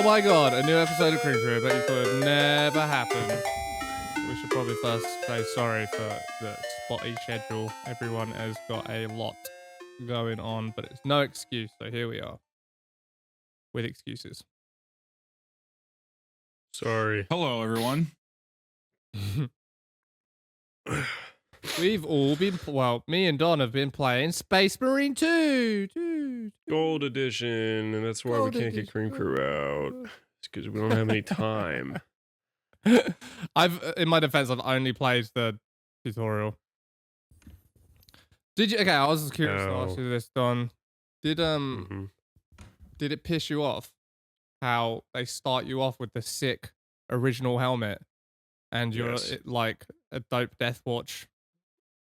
Oh my god, a new episode of Cream Crew. I bet you thought it'd never happen. We should probably first say sorry for the spotty schedule. Everyone has got a lot going on, but it's no excuse. So here we are with excuses. Sorry. Hello, everyone. We've all been, well, me and Don have been playing Spacemarine 2. Gold edition, and that's why we can't get Cream Crew out. It's because we don't have any time. In my defense, I've only played the tutorial. Did you? Okay, I was curious to ask you this, Don. Did it piss you off how they start you off with the sick original helmet, and you're like a dope Deathwatch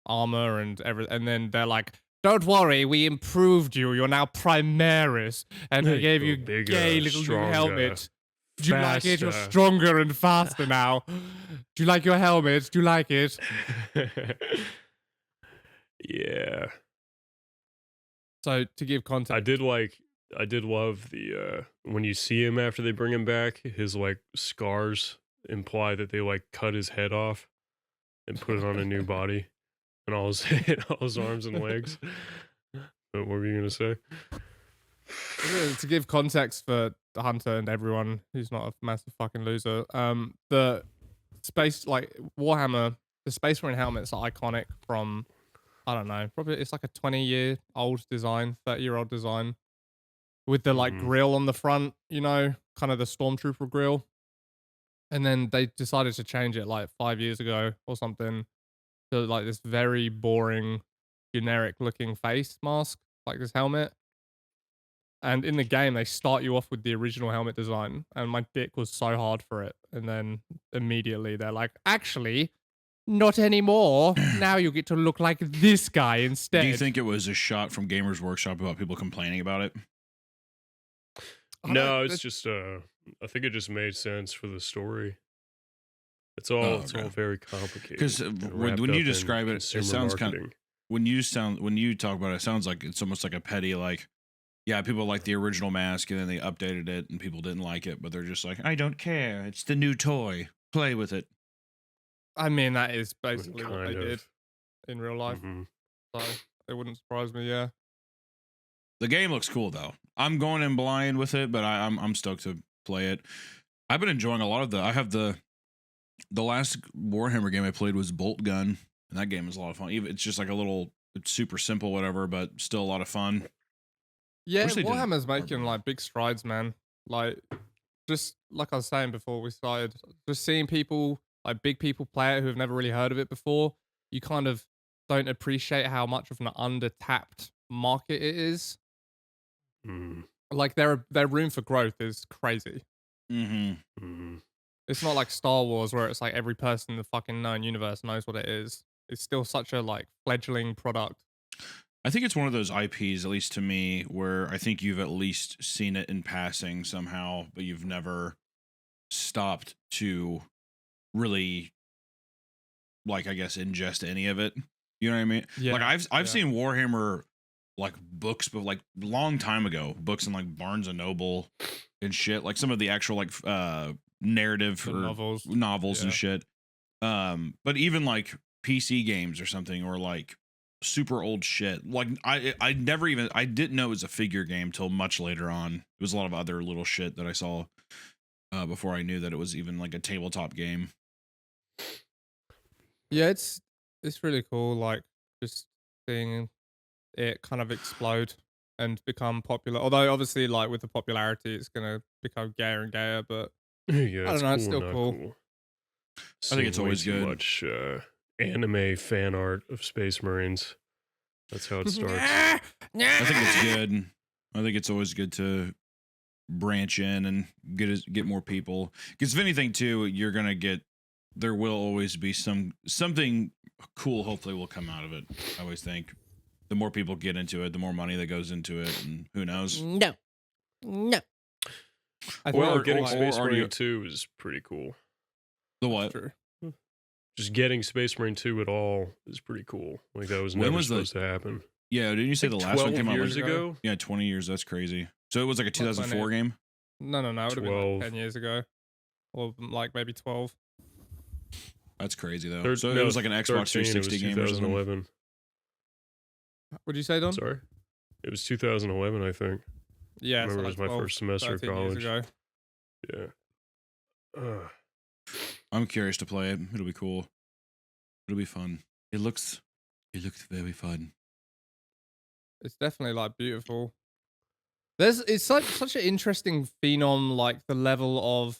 armor and everything, and then they're like, "Don't worry, we improved you. You're now Primaris, and we gave you bigger, gay little new stronger, helmet. Do you like it? You're faster." stronger and faster now. Do you like your helmet? Do you like it?" Yeah. So to give context, I did love the when you see him after they bring him back, his like scars imply that they like cut his head off and put it on a new body, and all his arms and legs. What were you gonna say? To give context for the Hunter and everyone who's not a massive fucking loser, the space, like Warhammer, the Spacemarine helmets are iconic from, I don't know, probably it's like a 20-year-old design, 30-year-old design, with the like grill on the front, you know, kind of the Stormtrooper grill. And then they decided to change it like 5 years ago or something to like this very boring, generic looking face mask, like this helmet. And in the game, they start you off with the original helmet design, and my dick was so hard for it. And then immediately they're like, actually, not anymore. Now you get to look like this guy instead. Do you think it was a shot from Gamers Workshop about people complaining about it? No, it's just I think it just made sense for the story. It's all all very complicated. Because when you describe it, it sounds kind of when you talk about it, it sounds like it's almost like a petty like, yeah, people like the original mask and then they updated it and people didn't like it, but they're just like, I don't care. It's the new toy. Play with it. I mean, that is basically what they did in real life. So it wouldn't surprise me, yeah. The game looks cool though. I'm going in blind with it, but I'm stoked to play it. I've been enjoying a lot of I have the last Warhammer game I played was Bolt Gun, and that game is a lot of fun. Even it's just like it's super simple, whatever, but still a lot of fun. Yeah, Warhammer's making like big strides, man. Like, just like I was saying before we started, just seeing people, like big people play it who have never really heard of it before, you kind of don't appreciate how much of an under-tapped market it is. Like their room for growth is crazy. It's not like Star Wars where it's like every person in the fucking known universe knows what it is. It's still such a like fledgling product. I think it's one of those IPs, at least to me, where I think you've at least seen it in passing somehow, but you've never stopped to really, like, I guess, ingest any of it. You know what I mean? Yeah. Like I've seen Warhammer like books, but like long time ago, books in like Barnes and Noble and shit, like some of the actual like narrative or novels and shit. But even like PC games or something, or like super old shit. Like I didn't know it was a figure game till much later on. It was a lot of other little shit that I saw before I knew that it was even like a tabletop game. Yeah, it's really cool. Like just seeing it kind of explode and become popular. Although obviously, like with the popularity, it's gonna become gayer and gayer. But yeah, I don't know. It's still cool. I think it's always good. Much anime fan art of Space Marines. That's how it starts. I think it's good. I think it's always good to branch in and get more people. Because if anything, too, you're gonna get. There will always be something cool. Hopefully, will come out of it. I always think. The more people get into it, the more money that goes into it, and who knows? No. Well, getting Space Marine 2 is pretty cool. The what? Just getting Space Marine 2 at all is pretty cool. Like that was never supposed to happen. Yeah, didn't you say the last one came out 12 years ago? Yeah, 20 years. That's crazy. So it was like a 2004 game? No. It would have been 12. like 10 years ago, or like maybe 12. That's crazy though. Third- So no, it was like an Xbox 13, 360 it was game or something. 2011. What'd you say, Don? Sorry, it was 2011, I think. Yeah, I remember so it was like my 12, first semester of 13 years college. ago. Yeah. I'm curious to play it. It'll be cool. It'll be fun. It looks very fun. It's definitely like beautiful. It's such an interesting phenom, like the level of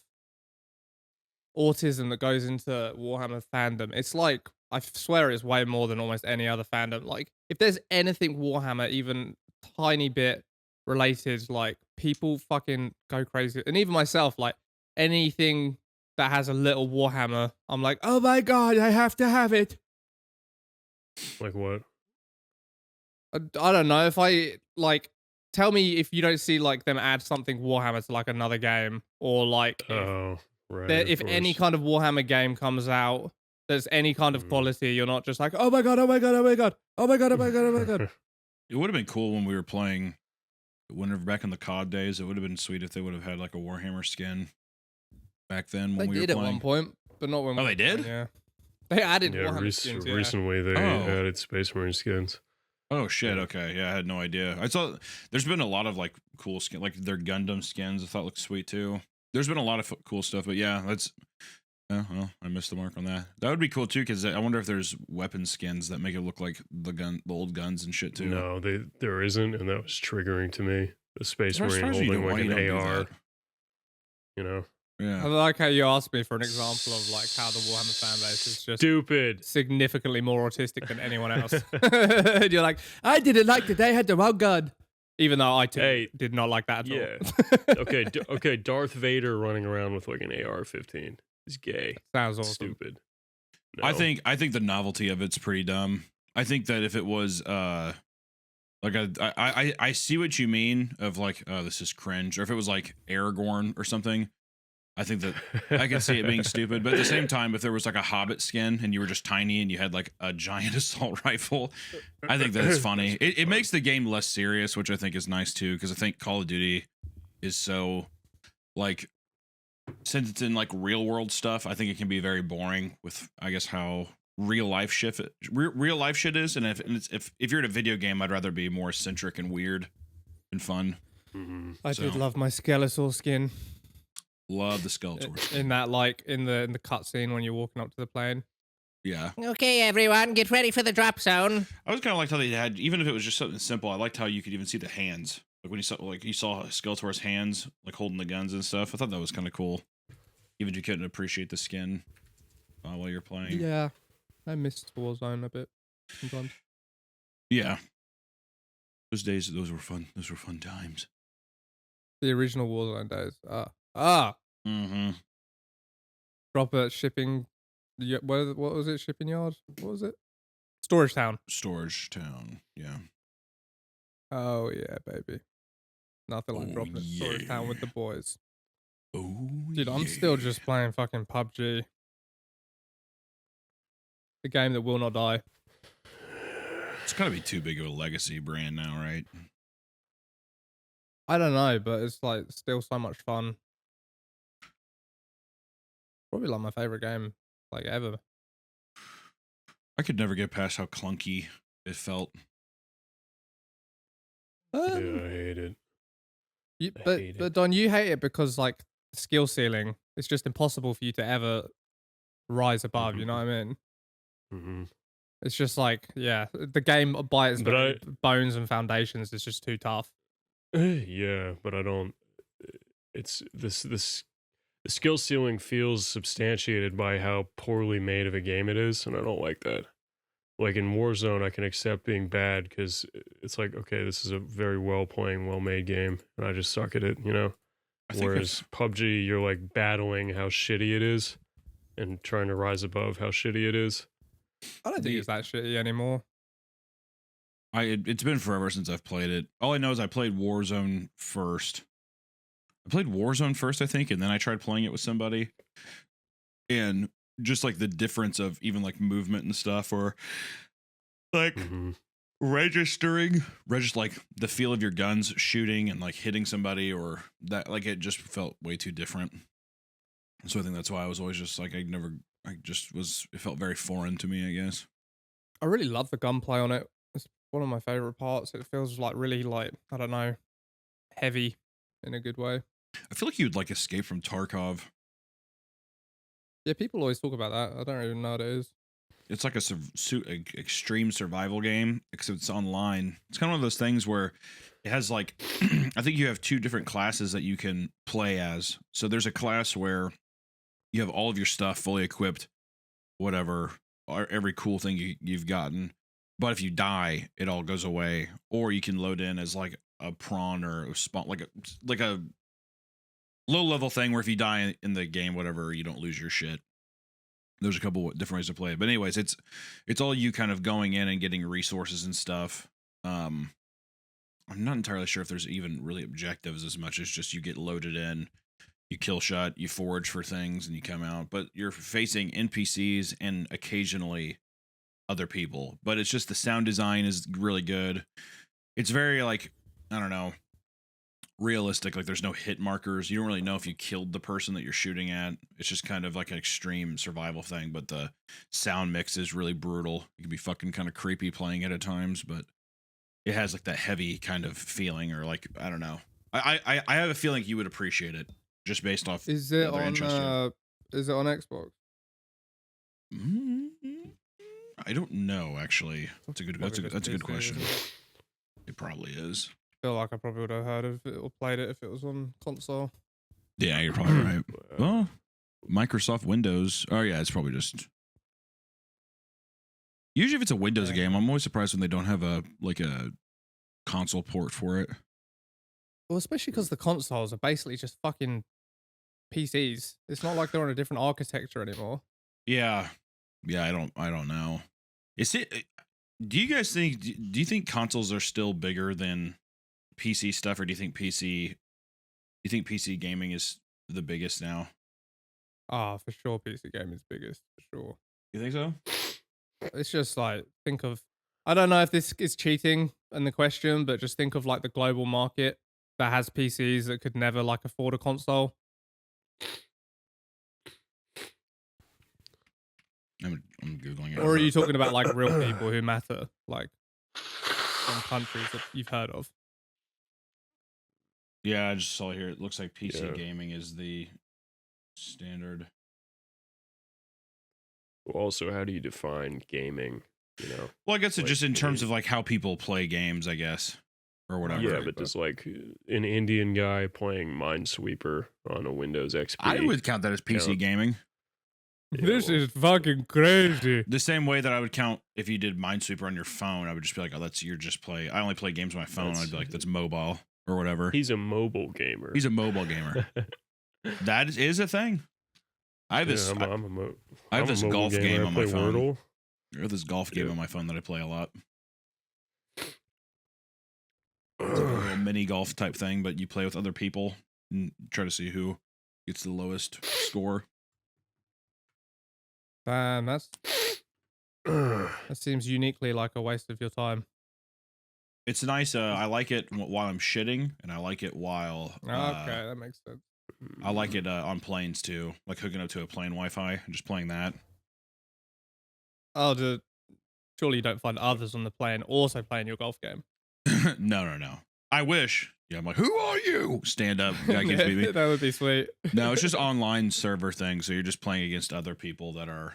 autism that goes into Warhammer fandom. It's like, I swear it's way more than almost any other fandom. Like, if there's anything Warhammer even tiny bit related, like people fucking go crazy. And even myself, like anything that has a little Warhammer, I'm like, oh my god, I have to have it. Like what? I don't know if I like. Tell me if you don't see like them add something Warhammer to like another game, or like Oh, right. if of any course. kind of Warhammer game comes out, there's any kind of Mhm. quality. You're not just like, oh my god, oh my god, oh my god, oh my god, oh my god, oh my god. It would have been cool when we were playing. Whenever back in the COD days, it would have been sweet if they would have had like a Warhammer skin back then when They we were did at playing. one point, but not when. Oh, we they were playing, did? Yeah, they added Yeah, Warhammer skins. Yeah. recently they Oh. added Space Marine skins. Oh shit! Yeah. Okay, yeah, I had no idea. I saw there's been a lot of like cool skin, like their Gundam skins. I thought looked sweet too. There's been a lot of cool stuff, but yeah, that's. Well, I missed the mark on that. That would be cool too, because I wonder if there's weapon skins that make it look like the old guns and shit too. No, there isn't, and that was triggering to me. The Space That Marine surprised me, holding why like you an don't do AR. that. You know, I Yeah. like how you asked me for an example of like how the Warhammer fan base is just stupid. significantly more autistic than anyone else. And you're like, I didn't like that they had the wrong gun, even though I too Hey, did not like that at yeah. all. Okay, okay. Darth Vader running around with like an AR-15 is gay. Sounds awesome. Stupid. I No. think the novelty of it's pretty dumb. I think that if it was like I see what you mean of like, oh, this is cringe, or if it was like Aragorn or something, I think that I can see it being stupid. But at the same time, if there was like a Hobbit skin and you were just tiny and you had like a giant assault rifle, I think that's funny. It makes the game less serious, which I think is nice too, because I think Call of Duty is so like, since it's in like real world stuff, I think it can be very boring with, I guess, how real life shit is. And if you're in a video game, I'd rather be more eccentric and weird and fun. Mhm. I So- did love my Skeletor skin Love the Skeletor. in that, like in the cutscene when you're walking up to the plane. Yeah, Okay, everyone, get ready for the drop zone. I was kind of liked how they had, even if it was just something simple. I liked how you could even see the hands, like when you saw Skeletor's hands, like holding the guns and stuff. I thought that was kind of cool. Even if you couldn't appreciate the skin while you're playing. Yeah, I missed Warzone a bit sometimes. Yeah. Those days, those were fun. Those were fun times. The original Warzone days. Mm-hmm. Drop at shipping. What was it? Shipping yard? What was it? Storage town. Storage town. Yeah. Oh yeah, baby. Nothing like Oh, dropping at storage town with the yeah. boys. Oh, Dude, I'm still just playing fucking PUBG. The game that will not die. It's gotta be too big of a legacy brand now, right? I don't know, but it's like still so much fun. Probably like my favorite game, like ever. I could never get past how clunky it felt. Yeah, I hate it. I hate it. But Don, you hate it because like the skill ceiling, it's just impossible for you to ever rise above. You know what I mean? Mm-hmm. It's just like, yeah, the game by its But very bones and foundations is just too tough. Yeah, but I don't. It's this the skill ceiling feels substantiated by how poorly made of a game it is, and I don't like that. Like in Warzone, I can accept being bad because it's like, okay, this is a very well playing, well made game, and I just suck at it, you know. I think Whereas PUBG, you're like battling how shitty it is, and trying to rise above how shitty it is. I don't think it's that shitty anymore. it's been forever since I've played it. All I know is I played Warzone first. I think, and then I tried playing it with somebody. And just like the difference of even like movement and stuff, or like Mhm. registering like the feel of your guns shooting and like hitting somebody or that, like it just felt way too different. So I think that's why I was always just like it felt very foreign to me, I guess. I really love the gunplay on it. It's one of my favorite parts. It feels like really like, I don't know, heavy in a good way. I feel like you'd like Escape from Tarkov. Yeah, people always talk about that. I don't even know what it is. It's like a extreme survival game, except it's online. It's kind of one of those things where it has like, I think you have two different classes that you can play as. So there's a class where you have all of your stuff fully equipped, whatever, or every cool thing you've gotten. But if you die, it all goes away. Or you can load in as like a prawn or a spawn, like a low level thing where if you die in the game, whatever, you don't lose your shit. There's a couple of different ways to play it, but anyways, it's all you kind of going in and getting resources and stuff. I'm not entirely sure if there's even really objectives as much as just you get loaded in, you kill shot, you forage for things, and you come out. But you're facing NPCs and occasionally other people. But it's just the sound design is really good. It's very like, I don't know, realistic. Like there's no hit markers. You don't really know if you killed the person that you're shooting at. It's just kind of like an extreme survival thing, but the sound mix is really brutal. You can be fucking kind of creepy playing it at times, but it has like that heavy kind of feeling, or like, I don't know. I have a feeling you would appreciate it just based off. Is it on Xbox? I don't know actually. That's a good question. Isn't it? It probably is. I feel like I probably would have heard of it or played it if it was on console. Yeah, you're probably right. Well, Microsoft Windows. Oh yeah, it's probably just. Usually, if it's a Windows game, I'm always surprised when they don't have a console port for it. Well, especially because the consoles are basically just fucking PCs. It's not like they're on a different architecture anymore. Yeah, I don't know. Is it? Do you guys think? Do you think consoles are still bigger than PC stuff, or do you think PC gaming is the biggest now? Ah, for sure, PC gaming is biggest for sure. You think so? It's just like, think of, I don't know if this is cheating in the question, but just think of like the global market that has PCs that could never like afford a console. I'm Googling it. Or are you talking about like real people who matter, like from countries that you've heard of? Yeah, I just saw here. It looks like PC gaming is the standard. Also, how do you define gaming? You know. Well, I guess like, just in terms of like how people play games, I guess, or whatever. Yeah, but just like an Indian guy playing Minesweeper on a Windows XP. I would count that as PC gaming. Yeah, This is fucking crazy. The same way that I would count if you did Minesweeper on your phone, I would just be like, oh, that's you're just play. I only play games on my phone. I'd be like, that's mobile or whatever. He's a mobile gamer. He's a mobile gamer. That is a thing. I have this. I have this golf game on my phone. Wordle. I have this golf game on my phone that I play a lot. It's like a little mini golf type thing, but you play with other people and try to see who gets the lowest score. Damn, that seems uniquely like a waste of your time. It's nice. I like it while I'm shitting, and I like it while. Okay, that makes sense. I like it on planes too, like hooking up to a plane Wi-Fi and just playing that. Oh, surely you don't find others on the plane also playing your golf game. No. I wish. Yeah, I'm like, who are you? Stand up. Guy gives me. That would be sweet. No, it's just online server thing. So you're just playing against other people that are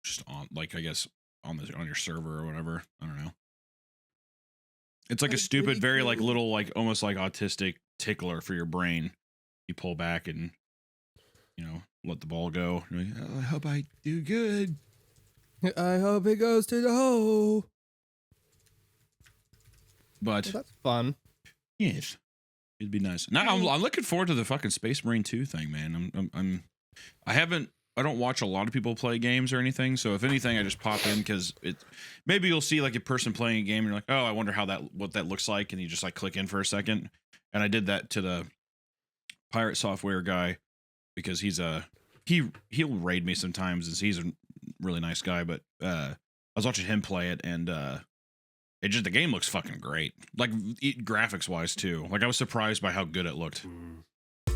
just on, like, I guess on your server or whatever. I don't know. It's like a stupid, very like little, like almost like autistic tickler for your brain. You pull back and, let the ball go. You're like, oh, I hope I do good. I hope it goes to the hole. But well, that's fun. Yes, it'd be nice. Now I'm looking forward to the fucking Spacemarine 2 thing, man. I don't watch a lot of people play games or anything. So if anything, I just pop in because maybe you'll see like a person playing a game and you're like, oh, I wonder what that looks like, and you just like click in for a second. And I did that to the Pirate Software guy because he'll raid me sometimes, and he's a really nice guy. But I was watching him play it, and the game looks fucking great. Like graphics wise too. Like I was surprised by how good it looked.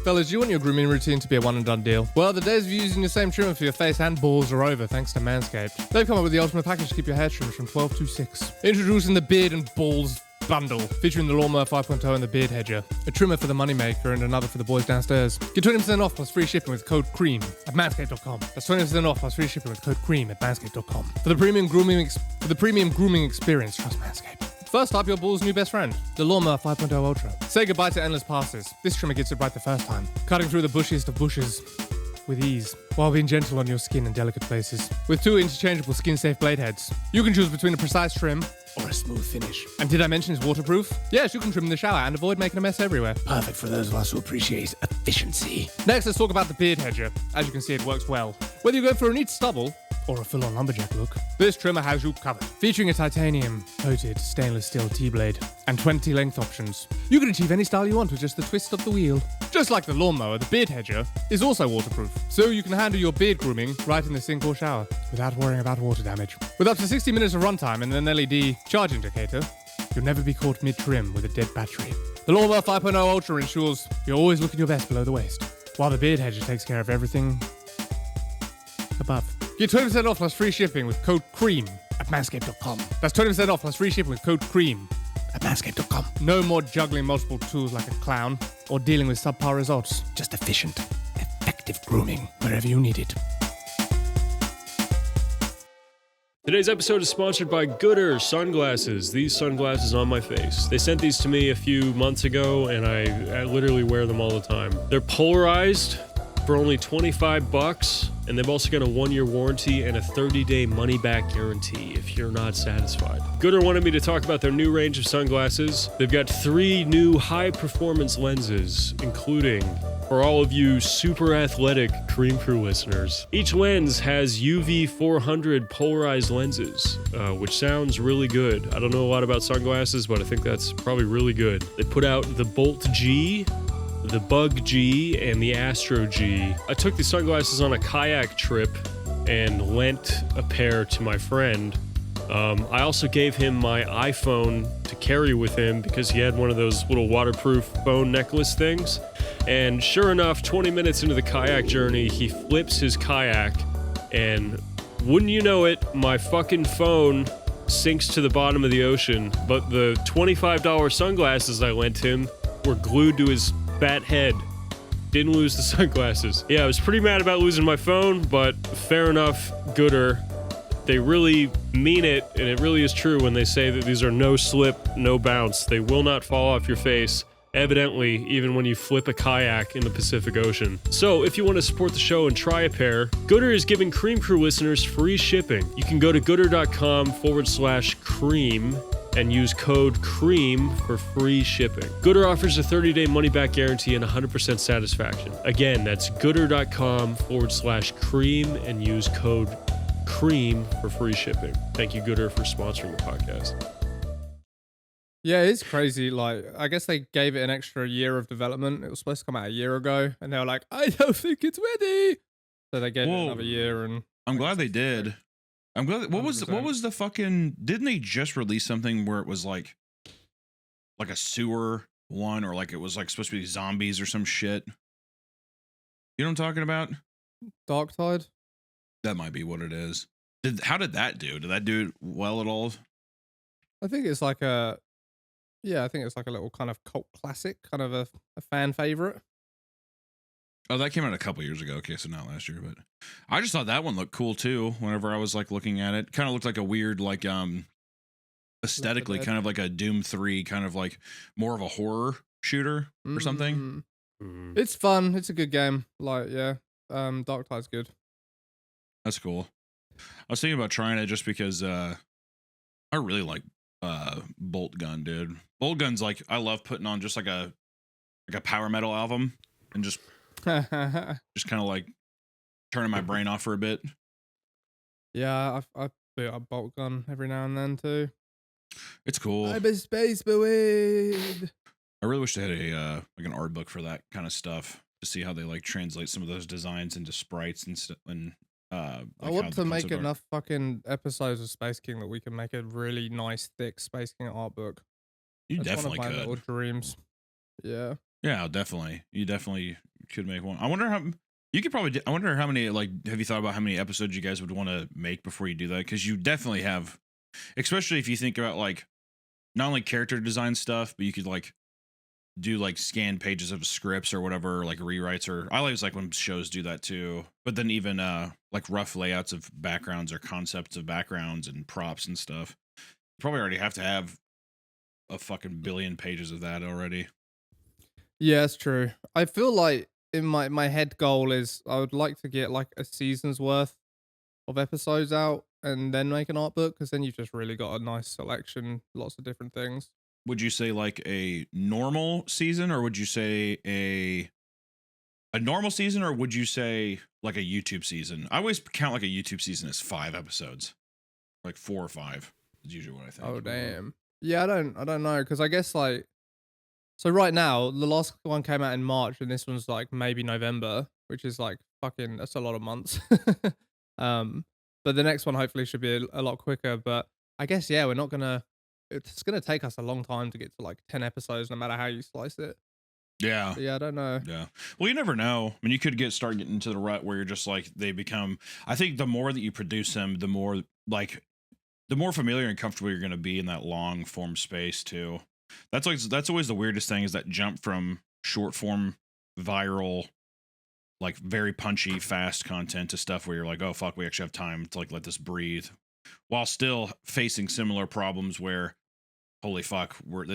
Fellas, do you want your grooming routine to be a one and done deal? Well, the days of using the same trimmer for your face and balls are over thanks to Manscaped. They've come up with the ultimate package to keep your hair trimmed from 12 to 6. Introducing the Beard and Balls bundle, featuring the Lawnmower 5.0 and the Beard Hedger, a trimmer for the moneymaker and another for the boys downstairs. Get 20% off plus free shipping with code CREAM at manscaped.com. That's 20% off plus free shipping with code CREAM at manscaped.com. For the premium grooming experience, trust Manscaped. First up, your ball's new best friend, the Lawnmower 5.0 Ultra. Say goodbye to endless passes. This trimmer gets it right the first time, cutting through the bushiest of bushes with ease, while being gentle on your skin and delicate places. With 2 interchangeable skin-safe blade heads, you can choose between a precise trim or a smooth finish. And did I mention it's waterproof? Yes, you can trim in the shower and avoid making a mess everywhere. Perfect for those of us who appreciate efficiency. Next, let's talk about the Beard Hedger. As you can see, it works well. Whether you go for a neat stubble or a full-on lumberjack look, this trimmer has you covered. Featuring a titanium-coated stainless steel T-blade and 20 length options, you can achieve any style you want with just the twist of the wheel. Just like the lawnmower, the Beard Hedger is also waterproof, so you can handle your beard grooming right in the sink or shower without worrying about water damage. With up to 60 minutes of runtime and an LED charge indicator, you'll never be caught mid-trim with a dead battery. The Lawnmower 5.0 Ultra ensures you're always looking your best below the waist, while the Beard Hedger takes care of everything above. Get 20% off plus free shipping with code CREAM at manscaped.com. That's 20% off plus free shipping with code CREAM at manscaped.com. No more juggling multiple tools like a clown or dealing with subpar results. Just efficient, effective grooming wherever you need it. Today's episode is sponsored by Goodr sunglasses. These sunglasses on my face. They sent these to me a few months ago, and I literally wear them all the time. They're polarized for only $25, and they've also got a 1-year warranty and a 30-day money-back guarantee if you're not satisfied. Goodr wanted me to talk about their new range of sunglasses. They've got 3 new high-performance lenses, including, for all of you super athletic Cream Crew listeners, each lens has UV 400 polarized lenses, which sounds really good. I don't know a lot about sunglasses, but I think that's probably really good. They put out the Bolt G, the Bug G, and the Astro G. I took these sunglasses on a kayak trip and lent a pair to my friend. I also gave him my iPhone to carry with him because he had one of those little waterproof phone necklace things. And sure enough, 20 minutes into the kayak journey, he flips his kayak, and wouldn't you know it, my fucking phone sinks to the bottom of the ocean, but the $25 sunglasses I lent him were glued to his fat head. Didn't lose the sunglasses. Yeah, I was pretty mad about losing my phone, but fair enough, Goodr. They really mean it, and it really is true when they say that these are no slip, no bounce. They will not fall off your face, evidently, even when you flip a kayak in the Pacific Ocean. So, if you want to support the show and try a pair, Goodr is giving Cream Crew listeners free shipping. You can go to goodr.com/cream and use code CREAM for free shipping. Goodr offers a 30-day money-back guarantee and 100% satisfaction. Again, that's goodr.com/cream and use code CREAM for free shipping. Thank you, Goodr, for sponsoring the podcast. Yeah, it's crazy. Like, I guess they gave it an extra year of development. It was supposed to come out a year ago, and they were like, I don't think it's ready. So they gave it another year, and I'm glad they did. I'm glad. What was 100%. the fucking? Didn't they just release something where it was like a sewer one, or like it was like supposed to be zombies or some shit? You know what I'm talking about? Dark Tide. That might be what it is. How did that do? Did that do well at all? I think it's like a little kind of cult classic, kind of a fan favorite. Oh, that came out a couple years ago. Okay, so not last year, but I just thought that one looked cool too. Whenever I was like looking at it, kind of looked like a weird, like aesthetically, kind of like a Doom 3, kind of like more of a horror shooter or something. It's fun. It's a good game. Like, yeah, Dark Tide's good. That's cool. I was thinking about trying it just because I really like Bolt Gun, dude. Bolt Gun's like, I love putting on just like a power metal album and just kind of like turning my brain off for a bit. Yeah, I boot up Bolt Gun every now and then too. It's cool. I'm a space marine. I really wish they had a like an art book for that kind of stuff to see how they like translate some of those designs into sprites and stuff and I how want the to make concept art- enough fucking episodes of Space King that we can make a really nice, thick Space King art book. You That's definitely one of my could. little dreams. Yeah. Yeah, definitely. You definitely could make one. I wonder how you could probably. I wonder how many. Like, have you thought about how many episodes you guys would want to make before you do that? Because you definitely have, especially if you think about like not only character design stuff, but you could like do like scanned pages of scripts or whatever, like rewrites. Or I always like when shows do that too. But then even like rough layouts of backgrounds or concepts of backgrounds and props and stuff. You probably already have to have a fucking billion pages of that already. Yeah, it's true. I feel like in my head goal is I would like to get like a season's worth of episodes out and then make an art book, because then you've just really got a nice selection, lots of different things. Would you say like a normal season, or would you say a normal season, or would you say like a YouTube season? I always count like a YouTube season as 5 episodes, like 4 or 5 is usually what I think. Oh damn. Yeah, I don't know, because I guess like, so right now the last one came out in March and this one's like maybe November, which is like fucking, that's a lot of months. But the next one hopefully should be a lot quicker. But I guess yeah, it's gonna take us a long time to get to like 10 episodes, no matter how you slice it. Yeah. But yeah, I don't know. Yeah. Well, you never know. I mean, you could start getting into the rut where you're just like they become. I think the more that you produce them, the more familiar and comfortable you're going to be in that long form space too. That's always the weirdest thing, is that jump from short form viral, like very punchy fast content to stuff where you're like, oh fuck, we actually have time to like let this breathe, while still facing similar problems where holy fuck, we're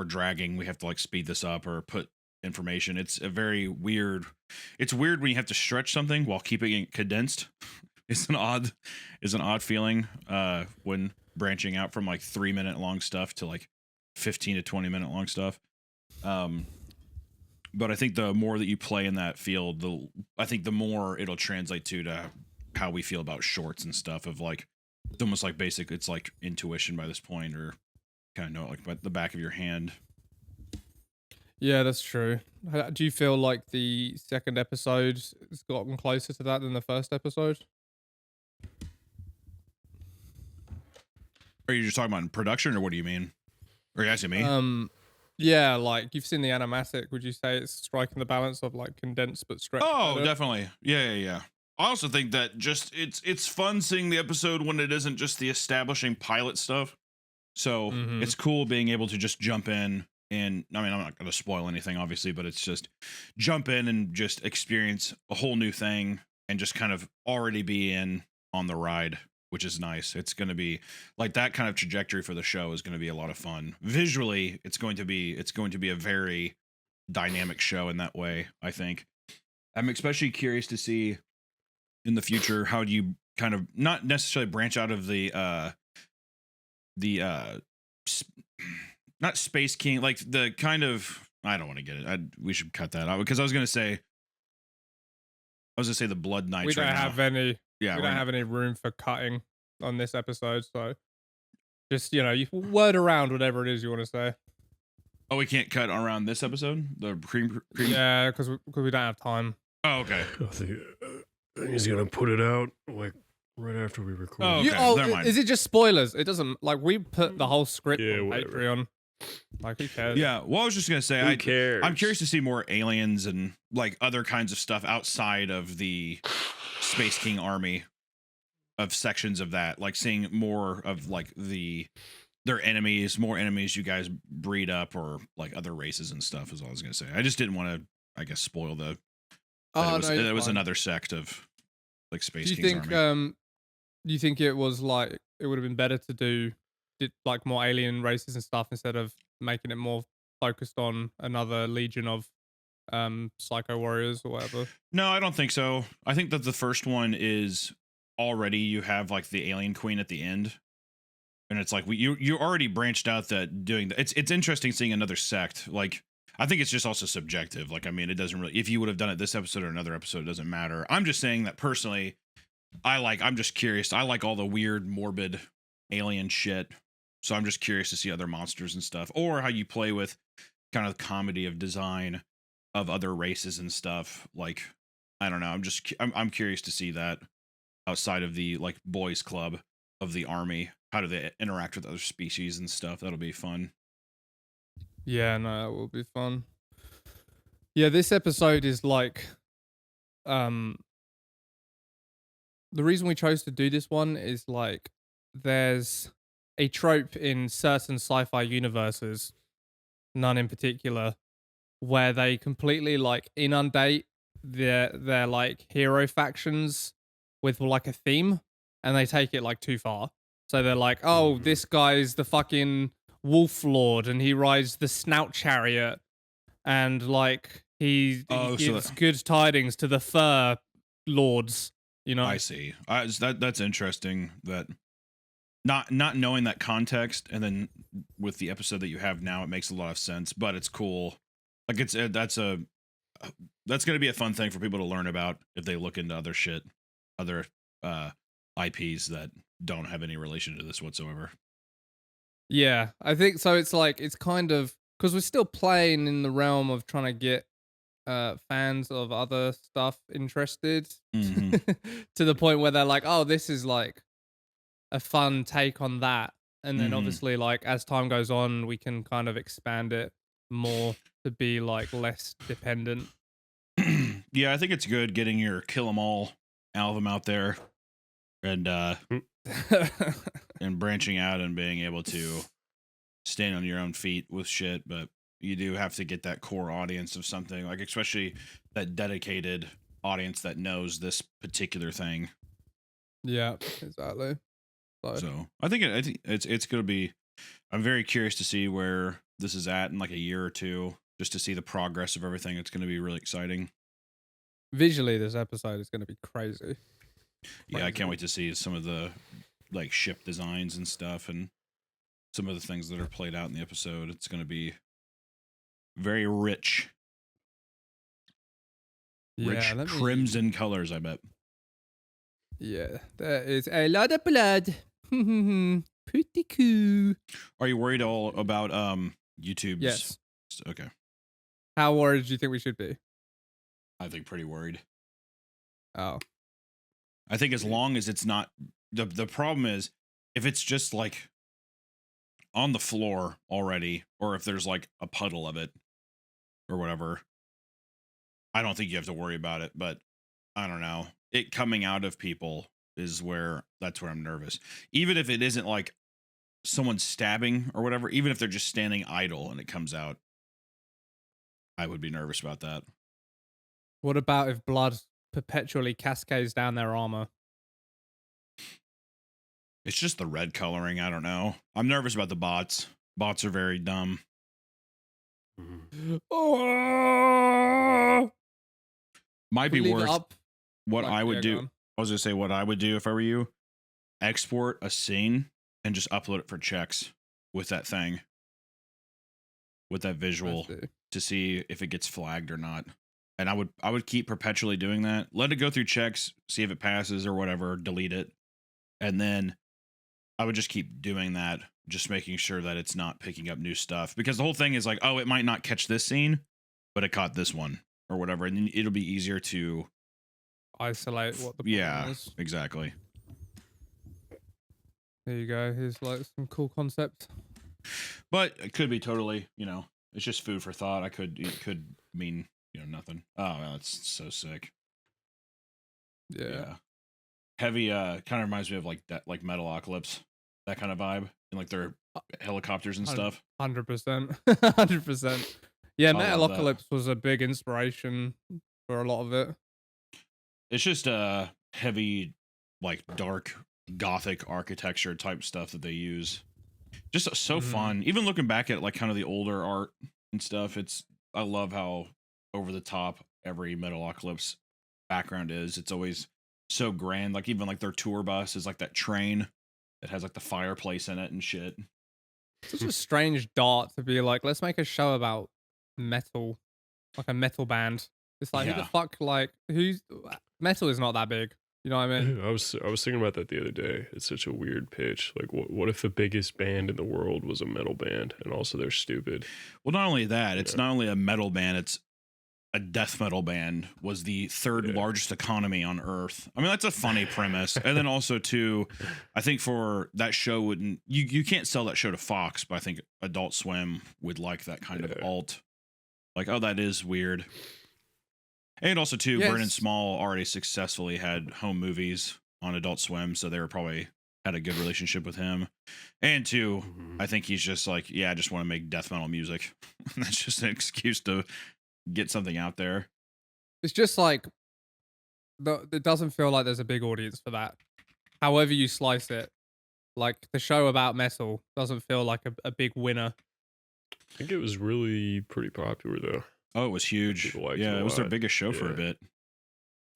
dragging, we have to like speed this up or put information. It's a very weird. It's weird when you have to stretch something while keeping it condensed. It's an odd feeling when branching out from like 3-minute long stuff to like 15 to 20-minute long stuff. But I think the more that you play in that field, I think the more it'll translate to how we feel about shorts and stuff, of like it's almost like basic, it's like intuition by this point, or kind of know it like by the back of your hand. Yeah, that's true. Do you feel like the second episode has gotten closer to that than the first episode? Are you just talking about in production, or what do you mean? Or are you asking me? Yeah, like you've seen the animatic. Would you say it's striking the balance of like condensed but stretched? Oh, better? definitely. Yeah. I also think that just it's fun seeing the episode when it isn't just the establishing pilot stuff. So it's cool being able to just jump in, and I mean, I'm not going to spoil anything obviously, but it's just jump in and just experience a whole new thing and just kind of already be in on the ride, which is nice. It's going to be like that kind of trajectory for the show is going to be a lot of fun. Visually, it's going to be a very dynamic show in that way, I think. I'm especially curious to see in the future how do you kind of not necessarily branch out of the not Space King, like the kind of, I don't want to get it. We should cut that out, because I was gonna say the Blood Knights. We don't right have now. any. Yeah, we don't have any room for cutting on this episode, so just you word around whatever it is you want to say. Oh, we can't cut around this episode. The cream. Yeah, because we don't have time. Oh, okay. I think he's gonna put it out like right after we record. Oh, okay. Never mind. Is it just spoilers? It doesn't, like, we put the whole script on whatever. Patreon. Like, who cares? Yeah. Well, I was just gonna say, Who cares? I'm curious to see more aliens and like other kinds of stuff outside of the Space King army, of sections of that, like seeing more of like their enemies, more enemies you guys breed up, or like other races and stuff, is all I was gonna say. I just didn't want to, I guess, spoil the. It was another sect of like Space King's army. Do you think it was like it would have been better to do like more alien races and stuff instead of making it more focused on another legion of psycho warriors or whatever? No, I don't think so. I think that the first one is already, you have like the alien queen at the end, and it's like you already branched out that doing that. It's interesting seeing another sect. Like, I think it's just also subjective. Like, I mean, it doesn't really, if you would have done it this episode or another episode, it doesn't matter. I'm just saying that personally, I'm just curious. I like all the weird, morbid alien shit. So I'm just curious to see other monsters and stuff, or how you play with kind of the comedy of design of other races and stuff. Like, I don't know. I'm curious to see that. outside of the like boys club of the army. How do they interact with other species and stuff? That'll be fun. Yeah, no, that will be fun. Yeah, this episode is like, the reason we chose to do this one is like, there's a trope in certain sci-fi universes, none in particular, where they completely like inundate their like hero factions with like a theme, and they take it like too far. So they're like, oh, this guy's the fucking wolf lord and he rides the snout chariot, and like he gives good tidings to the fur lords, you know. I see. That's interesting that not knowing that context, and then with the episode that you have now, it makes a lot of sense, but it's cool. Like that's going to be a fun thing for people to learn about if they look into other shit, other IPs that don't have any relation to this whatsoever. Yeah, I think so. It's like, it's kind of, because we're still playing in the realm of trying to get fans of other stuff interested Mm-hmm. to the point where they're like, oh, this is like a fun take on that. And then obviously, like, as time goes on, we can kind of expand it more to be like less dependent. Yeah, I think it's good getting your kill 'em all album out there, and and branching out and being able to stand on your own feet with shit. But you do have to get that core audience of something, like especially that dedicated audience that knows this particular thing. Yeah, exactly. So I think it's gonna be. I'm very curious to see where this is at in like a year or two, just to see the progress of everything. It's gonna be really exciting. Visually, this episode is going to be crazy. Yeah, I can't wait to see some of the like ship designs and stuff, and some of the things that are played out in the episode. It's gonna be very rich. Rich crimson colors, I bet. Yeah, there is a lot of blood. Pretty cool. Are you worried all about YouTube's? Yes. Okay. How worried do you think we should be? I think pretty worried. Oh. I think as long as it's not the problem is if it's just like on the floor already, or if there's like a puddle of it or whatever, I don't think you have to worry about it. But I don't know. It coming out of people is that's where I'm nervous. Even if it isn't like someone stabbing or whatever, even if they're just standing idle and it comes out, I would be nervous about that. What about if blood perpetually cascades down their armor? It's just the red coloring. I don't know. I'm nervous about the bots. Bots are very dumb. Oh! Might be worse. What Like, I would do. on. I was gonna say what I would do if I were you. Export a scene and just upload it for checks with that thing, with that visual, to see if it gets flagged or not. And I would keep perpetually doing that. Let it go through checks, see if it passes or whatever. Delete it, and then I would just keep doing that, just making sure that it's not picking up new stuff. Because the whole thing is like, oh, it might not catch this scene, but it caught this one or whatever, and then it'll be easier to isolate what the problem is. Exactly. There you go. Here's like some cool concept. But it could be totally, it's just food for thought. It could mean, nothing. Oh, well, it's so sick. Yeah. Heavy, kind of reminds me of like that, like Metalocalypse, that kind of vibe, and like their helicopters and stuff. 100%. 100%. Yeah, Metalocalypse was a big inspiration for a lot of it. It's just heavy, like dark gothic architecture type stuff that they use. Just so fun. Even looking back at like kind of the older art and stuff, I love how over the top every Metalocalypse background is. It's always so grand. Like even like their tour bus is like that train that has like the fireplace in it and shit. Such a strange dart to be like, let's make a show about metal, like a metal band. It's like, who the fuck, like, metal is not that big. You know what I mean? I was thinking about that the other day. It's such a weird pitch. Like, what if the biggest band in the world was a metal band, and also they're stupid? Well, not only that, it's not only a metal band. It's a death metal band was the third largest economy on Earth. I mean, that's a funny premise. And then also too, I think for that show wouldn't you can't sell that show to Fox, but I think Adult Swim would like that kind of alt. Like, oh, that is weird. And also too, Brennan Small already successfully had home movies on Adult Swim, so they were probably had a good relationship with him. And two, I think he's just like, yeah, I just want to make death metal music. That's just an excuse to get something out there. It's just like it doesn't feel like there's a big audience for that. However you slice it, like the show about metal doesn't feel like a big winner. I think it was really pretty popular though. Oh, it was huge. Yeah, it was their biggest show for a bit.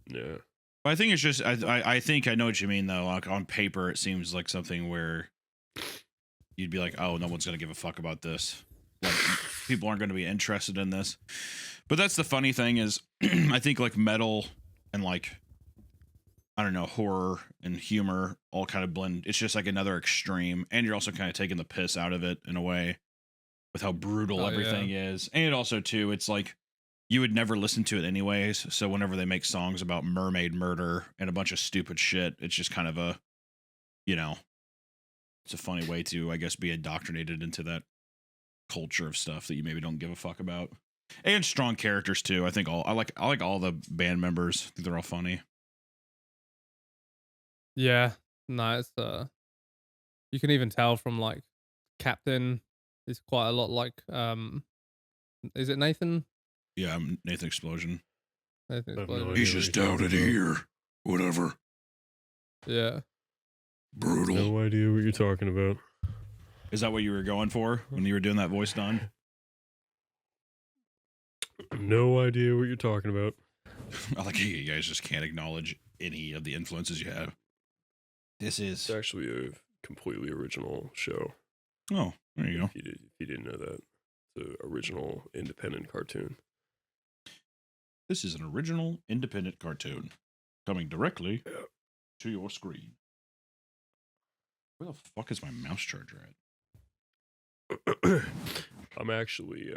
Yeah. But I think it's just I think I know what you mean though. Like on paper, it seems like something where you'd be like, oh, no one's gonna give a fuck about this. Like people aren't gonna be interested in this. But that's the funny thing is, I think like metal and like I don't know, horror and humor all kind of blend. It's just like another extreme, and you're also kind of taking the piss out of it in a way with how brutal everything is. And also too, it's like you would never listen to it anyways. So whenever they make songs about mermaid murder and a bunch of stupid shit, it's just kind of a, you know, it's a funny way to, I guess, be indoctrinated into that culture of stuff that you maybe don't give a fuck about. And strong characters too. I think I like all the band members. I think they're all funny. Yeah, no, it's you can even tell from like Captain is quite a lot like is it Nathan? Yeah, I'm Nathan Explosion. Nathan Explosion. He's just down in here. Whatever. Yeah. Brutal. No idea what you're talking about. Is that what you were going for when you were doing that voice, Don? No idea what you're talking about. I like you guys just can't acknowledge any of the influences you have. It's actually a completely original show. Oh, there you go. If you didn't know that. It's an original independent cartoon. This is an original independent cartoon coming directly to your screen. Where the fuck is my mouse charger at? I'm actually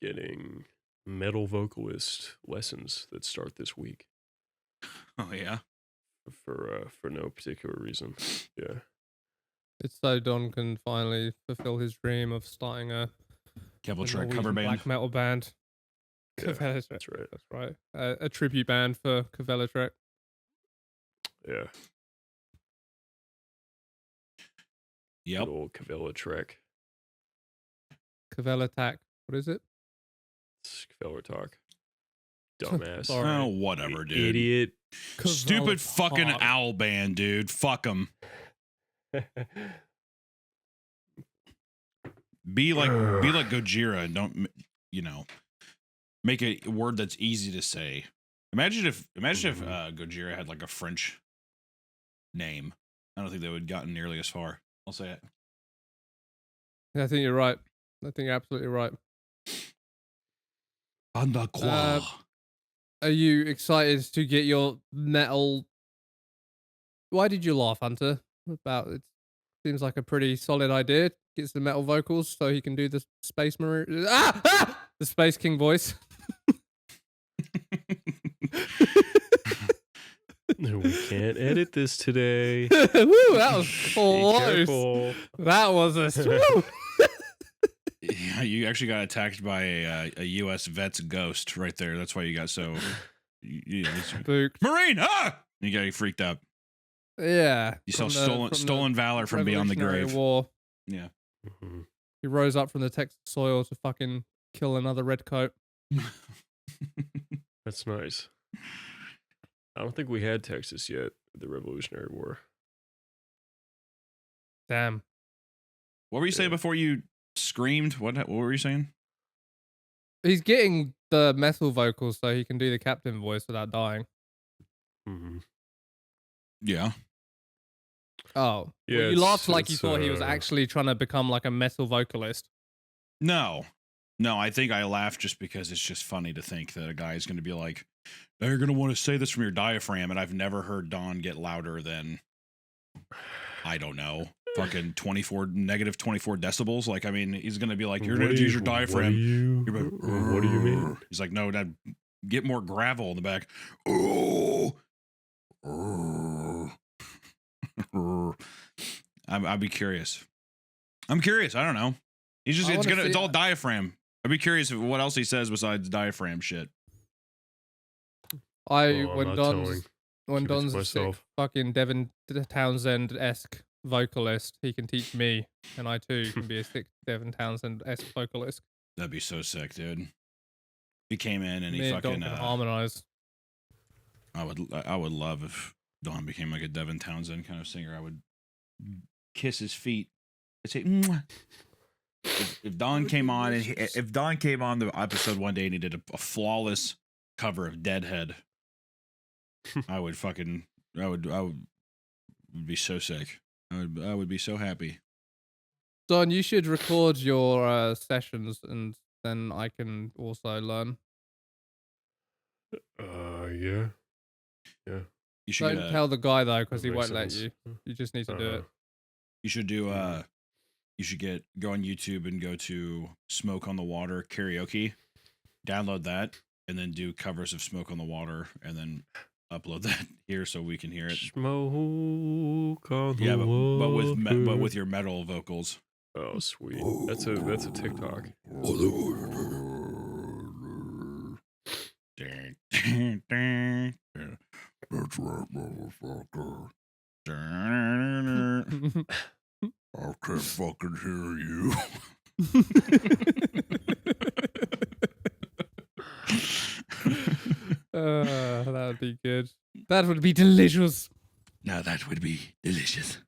getting metal vocalist lessons that start this week. Oh yeah, for no particular reason. Yeah, it's so Don can finally fulfill his dream of starting a Track cover band, black metal band. Yeah, that's right. That's right. A tribute band for Track. Yeah. Yep. Good old Track. Attack. What is it? It's Talk. Dumbass. Oh, whatever, dude. Idiot. Stupid fucking owl band, dude. Fuck them. Be like Gojira and don't, you know, make a word that's easy to say. Imagine if Gojira had like a French name. I don't think they would have gotten nearly as far. I'll say it. Yeah, I think you're right. I think you're absolutely right. Are you excited to get your metal? Why did you laugh, Hunter? About it seems like a pretty solid idea. Gets the metal vocals so he can do the Spacemarine. The Space King voice. We can't edit this today. Woo, that was close. That was a. Yeah, you actually got attacked by a U.S. vet's ghost right there. That's why you got so. Marine! Ah! You got freaked up. Yeah. You saw stolen valor from beyond the grave. War. Yeah. Mm-hmm. He rose up from the Texas soil to fucking kill another redcoat. That's nice. I don't think we had Texas yet, the Revolutionary War. Damn. What were you saying before you screamed? What were you saying? He's getting the metal vocals so he can do the captain voice without dying. Mm-hmm. Yeah. Oh. Yeah, well, you laughed like you thought he was actually trying to become like a metal vocalist. No, I think I laughed just because it's just funny to think that a guy is going to be like, they're going to want to say this from your diaphragm, and I've never heard Don get louder than, I don't know, fucking negative 24 decibels. Like, I mean, he's going to be like, you're going to use your diaphragm. What do you mean? He's like, no, get more gravel in the back. Oh, I'd be curious. I'm curious. I don't know. He's just it's all diaphragm. I'd be curious what else he says besides diaphragm shit. When Don's a sick fucking Devin Townsend-esque vocalist, he can teach me, and I too can be a sick Devin Townsend-esque vocalist. That'd be so sick, dude. He came in and he fucking harmonized. I would love if Don became like a Devin Townsend kind of singer. I would kiss his feet. I'd say, mwah. If Don came on the episode one day and he did a flawless cover of Deadhead, I would be so sick. I would be so happy. Don, you should record your sessions, and then I can also learn. Yeah. You should Don't tell the guy though, because he won't let you. You just need to do it. You should do. You should go on YouTube and go to Smoke on the Water karaoke. Download that, and then do covers of Smoke on the Water, and then upload that here so we can hear it. Smoke on the water. but with your metal vocals. Oh, sweet. That's a TikTok. That's right, motherfucker. I can't fucking hear you. That would be good. That would be delicious. Now that would be delicious.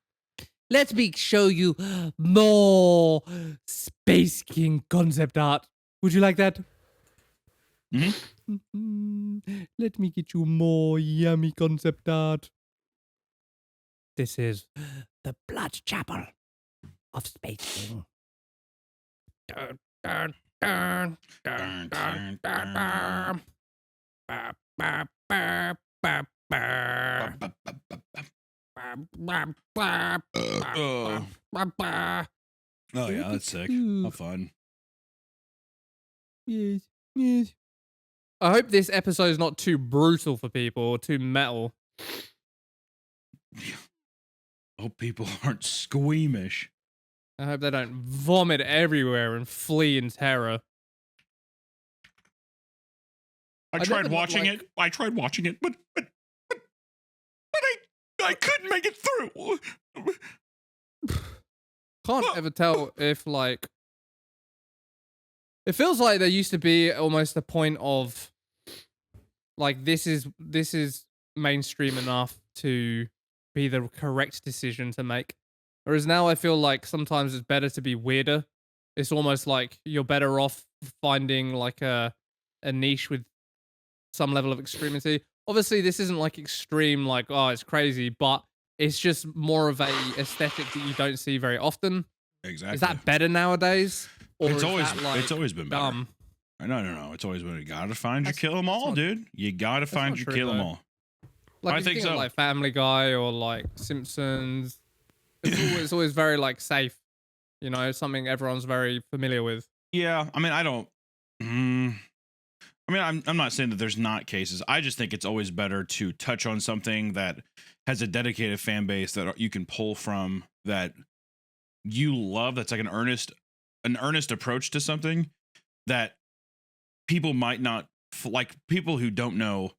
Let me show you more Space King concept art. Would you like that? Let me get you more yummy concept art. This is the Blood Chapel of Space King. Dun, dun, dun, dun, dun, dun, dun. Ba, ba, ba, ba, ba. Oh yeah, that's sick. How fun. Yes. I hope this episode is not too brutal for people or too metal. I hope people aren't squeamish. I hope they don't vomit everywhere and flee in terror. I tried watching it, but I couldn't make it through. Can't ever tell if like it feels like there used to be almost a point of like this is mainstream enough to be the correct decision to make. Whereas now I feel like sometimes it's better to be weirder. It's almost like you're better off finding like a niche with some level of extremity. Obviously, this isn't like extreme, like, oh, it's crazy, but it's just more of a aesthetic that you don't see very often. Exactly. Is that better nowadays? Or it's always been dumb? better. No. It's always been. You gotta find your kill 'em all, dude. You gotta find your kill 'em all. Like, I think so. Like Family Guy or like Simpsons. It's always very like safe. You know, something everyone's very familiar with. Yeah, I mean, I don't. I mean, I'm not saying that there's not cases. I just think it's always better to touch on something that has a dedicated fan base that you can pull from, that you love. That's like an earnest approach to something that people might not like. People who don't know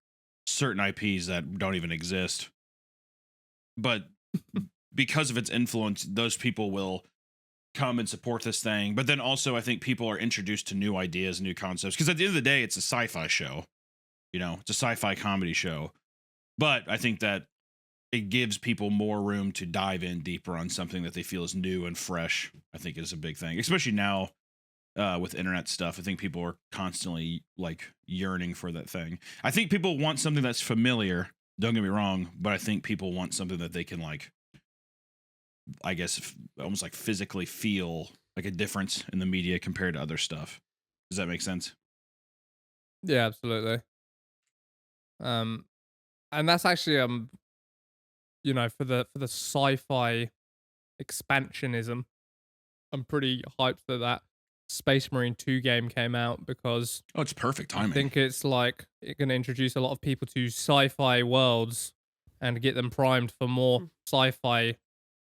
certain IPs that don't even exist, but because of its influence, those people will come and support this thing. But then also I think people are introduced to new ideas, new concepts, because at the end of the day, it's a sci-fi show, you know, it's a sci-fi comedy show. But I think that it gives people more room to dive in deeper on something that they feel is new and fresh. I think is a big thing, especially now with internet stuff. I think people are constantly like yearning for that thing. I think people want something that's familiar, don't get me wrong, but I think people want something that they can like, I guess, almost like physically feel like a difference in the media compared to other stuff. Does that make sense? Yeah, absolutely. And that's actually you know, for the sci-fi expansionism, I'm pretty hyped for that. Spacemarine 2 game came out, because Oh, it's perfect I timing. think it's like it's going to introduce a lot of people to sci-fi worlds and get them primed for more sci-fi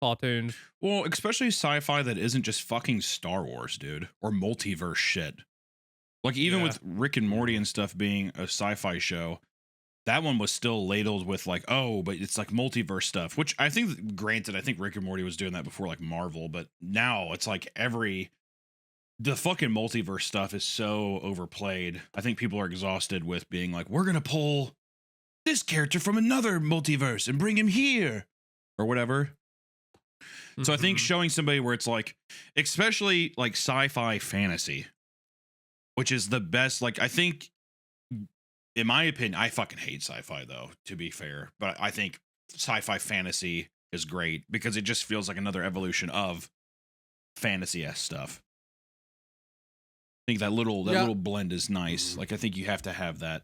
cartoons. Well, especially sci-fi that isn't just fucking Star Wars, dude, or multiverse shit. Like even Yeah. with Rick and Morty and stuff being a sci-fi show, that one was still ladled with like, oh, but it's like multiverse stuff, which I think, granted, I think Rick and Morty was doing that before like Marvel, but now it's like the fucking multiverse stuff is so overplayed. I think people are exhausted with being like, we're going to pull this character from another multiverse and bring him here or whatever. So I think showing somebody where it's like, especially like sci-fi fantasy, which is the best, like I think, in my opinion, I fucking hate sci-fi though, to be fair, but I think sci-fi fantasy is great because it just feels like another evolution of fantasy-esque stuff. I think that little blend is nice. Like I think you have to have that.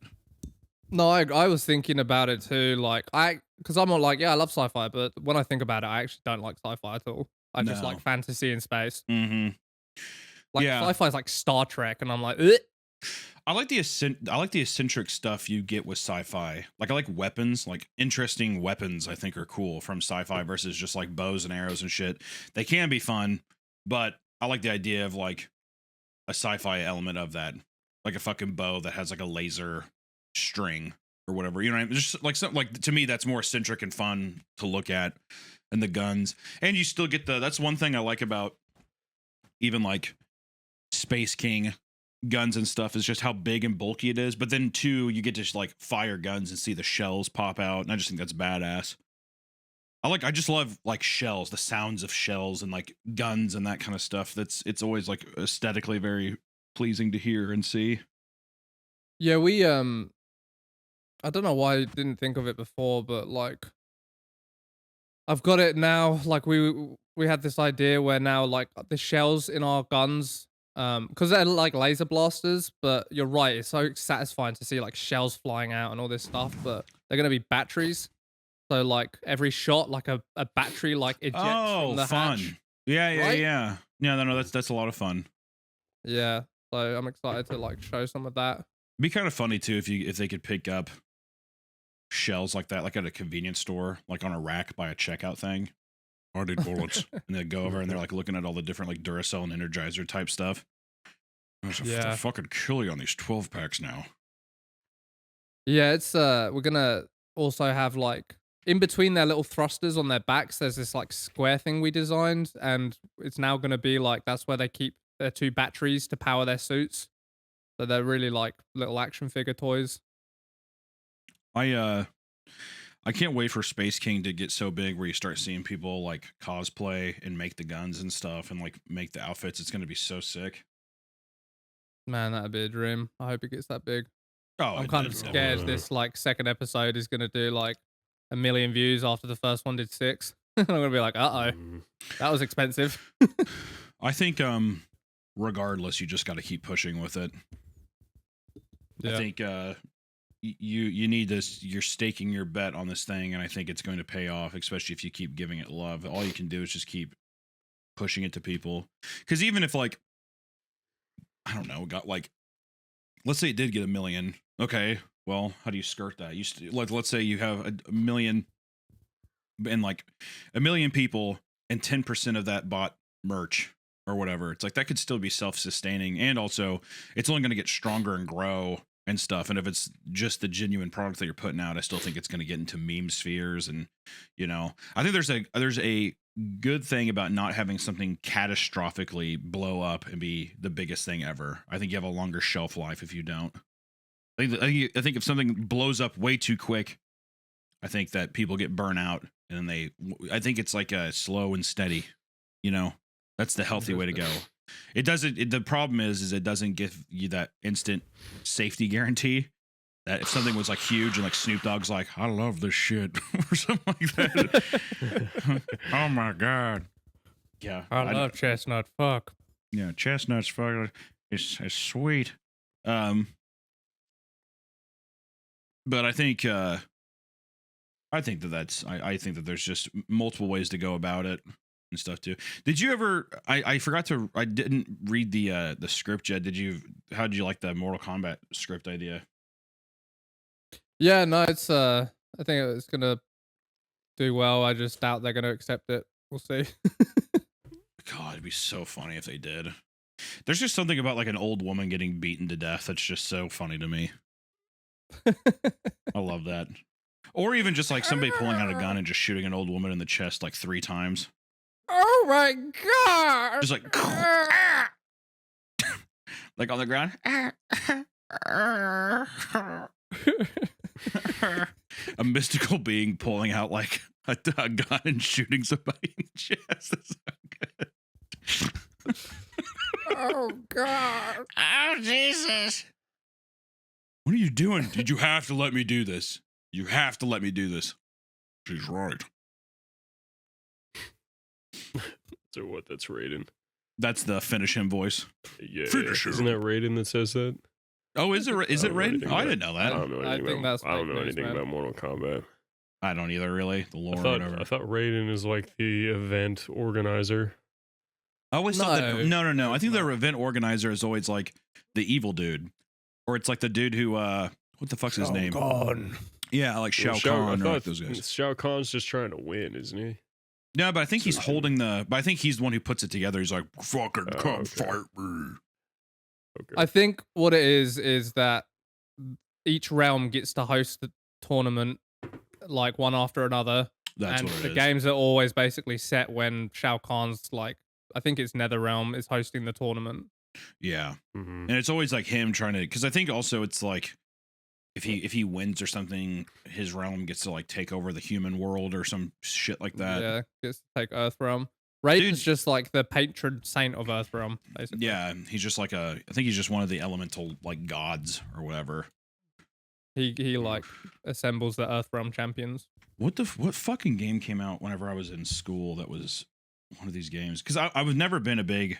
No, I was thinking about it too. Like because I'm not like, yeah, I love sci-fi, but when I think about it, I actually don't like sci-fi at all. I just No. like fantasy and space. Mm-hmm. Like Yeah. sci-fi is like Star Trek, and I'm like, ugh. I like the eccentric stuff you get with sci-fi. Like I like weapons, like interesting weapons I think are cool from sci-fi versus just like bows and arrows and shit. They can be fun, but I like the idea of like a sci-fi element of that. Like a fucking bow that has like a laser string or whatever. You know what I mean? Just like something like, to me that's more eccentric and fun to look at. And the guns. And you still get that's one thing I like about even like Space King guns and stuff is just how big and bulky it is. But then too, you get to just like fire guns and see the shells pop out, and I just think that's badass. I just love like shells, the sounds of shells and like guns and that kind of stuff. It's always like aesthetically very pleasing to hear and see. Yeah, we I don't know why I didn't think of it before, but like I've got it now. Like we had this idea where now like the shells in our guns, because they're like laser blasters, but you're right, it's so satisfying to see like shells flying out and all this stuff, but they're gonna be batteries. So like every shot, like a battery like ejects from the fun. hatch. Yeah, Right? yeah. No, that's a lot of fun. Yeah. So I'm excited to like show some of that. Be kind of funny too if they could pick up shells like that, like at a convenience store, like on a rack by a checkout thing. I need bullets, and they go over and they're like looking at all the different like Duracell and Energizer type stuff. Yeah. They'll fucking kill you on these 12 packs now. Yeah, it's we're gonna also have like in between their little thrusters on their backs, there's this like square thing we designed, and it's now gonna be like that's where they keep their 2 batteries to power their suits. So they're really like little action figure toys. I can't wait for Space King to get so big where you start seeing people like cosplay and make the guns and stuff and like make the outfits. It's gonna be so sick. Man, that'd be a dream. I hope it gets that big. Oh, I'm kind of scared this like second episode is gonna do like 1 million views after the first one did 6. I'm gonna be like, uh oh, that was expensive. I think regardless, you just got to keep pushing with it. Yeah. I think you need this. You're staking your bet on this thing, and I think it's going to pay off, especially if you keep giving it love. All you can do is just keep pushing it to people. Because even if like, I don't know, got like, let's say it did get 1 million. Okay, well, how do you skirt that? Let's say you have a million, and like 1 million people, and 10% of that bought merch or whatever. It's like that could still be self-sustaining, and also it's only going to get stronger and grow and stuff. And if it's just the genuine product that you're putting out, I still think it's going to get into meme spheres. And I think there's a good thing about not having something catastrophically blow up and be the biggest thing ever. I think you have a longer shelf life if you don't. I think if something blows up way too quick, I think that people get burnt out, and I think it's like a slow and steady. That's the healthy way to go. It doesn't. The problem is it doesn't give you that instant safety guarantee. That if something was like huge and like Snoop Dogg's like, I love this shit or something like that. Oh my god. Yeah, I love chestnut. Fuck. Yeah, chestnuts. Fuck. It's sweet. But I think I think that there's just multiple ways to go about it. and stuff too. Did you ever? I forgot to. I didn't read the script yet. Did you? How did you like the Mortal Kombat script idea? Yeah, no, it's I think it's gonna do well. I just doubt they're gonna accept it. We'll see. God, it'd be so funny if they did. There's just something about like an old woman getting beaten to death that's just so funny to me. I love that. Or even just like somebody pulling out a gun and just shooting an old woman in the chest like 3 times. Oh my god! Just like like on the ground. A mystical being pulling out like a gun and shooting somebody in the chest. That's so good. Oh god! Oh Jesus! What are you doing? Did you have to let me do this? You have to let me do this. She's right. So what? That's Raiden. That's the finish him voice. Yeah, Finish him. isn't that Raiden that says that? Oh, is it? Is it Raiden? Oh, I didn't know I that. don't know I anything think about. that's I don't fake know news, anything man. about Mortal Kombat. I don't either, really. The lore, or whatever. I thought Raiden is like the event organizer. I always thought that. No. No. I think No. the event organizer is always like the evil dude, or it's like the dude who. What the fuck's his name? Yeah, like Shao Well, Kahn. I Or thought like those guys. Shao Kahn's just trying to win, isn't he? No, but I think So he's he- holding the. But I think he's the one who puts it together. He's like, "Fucking Oh, come okay. fight me." Okay. I think what it is that each realm gets to host the tournament like one after another, That's and what it the is. games are always basically set when Shao Kahn's like, I think it's NetherRealm is hosting the tournament. Yeah, Mhm. and it's always like him trying to. Because I think also it's like, if he wins or something, his realm gets to like take over the human world or some shit like that. Yeah, gets to take Earthrealm. Raiden's Dude. just like the patron saint of Earthrealm, basically. Yeah, he's just like I think he's just one of the elemental like gods or whatever. He like assembles the Earthrealm champions. What fucking game came out whenever I was in school that was one of these games? Because I've never been a big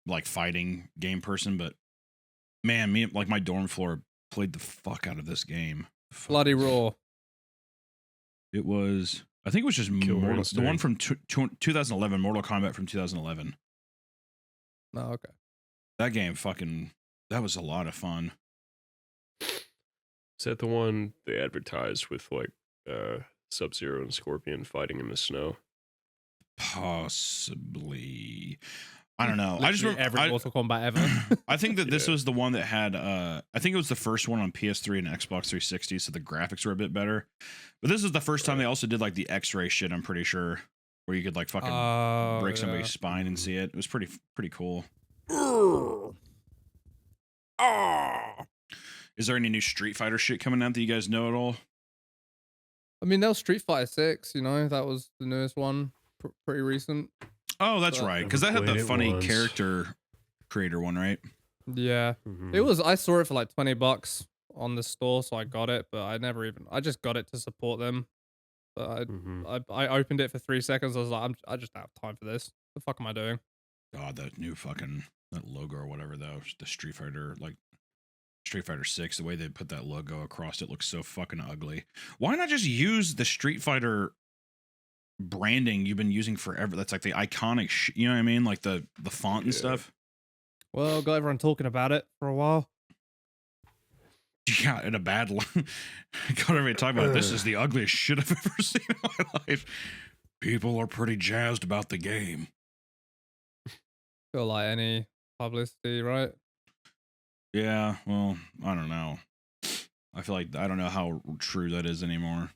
like fighting game person, but man, me like my dorm floor played the fuck out of this game. Fuck. Bloody Raw. It was, I think it was just Killer the one Instinct. from 2011, Mortal Kombat from 2011. Oh, okay. That game fucking, that was a lot of fun. Is that the one they advertised with like Sub-Zero and Scorpion fighting in the snow? Possibly. I don't know. I just Literally remember, every Mortal Kombat ever. I think that this Yeah. was the one that had I think it was the first one on PS3 and Xbox 360, so the graphics were a bit better. But this is the first time they also did like the X-ray shit, I'm pretty sure, where you could like fucking Oh, break yeah. somebody's spine and see it. It was pretty cool. Is there any new Street Fighter shit coming out that you guys know at all? I mean, there was Street Fighter 6, you know, that was the newest one, pretty recent. Oh, that's But- right, because that had Played the it funny once. character creator one, right? Yeah. Mhm. It was, I saw it for like $20 on the store, so I got it, but I just got it to support them. But Mhm. I opened it for 3 seconds. I was like, I just don't have time for this. The fuck am I doing? God, that new fucking that logo or whatever though, the Street Fighter like Street Fighter 6, the way they put that logo across it looks so fucking ugly. Why not just use the Street Fighter branding you've been using forever? That's like the iconic you know what I mean? Like the font and Yeah. stuff. Well, got everyone talking about it for a while. Yeah, in a bad line. Got everybody talking about it. This is the ugliest shit I've ever seen in my life. People are pretty jazzed about the game. Feel like any publicity, right? Yeah, well, I don't know. I feel like I don't know how true that is anymore.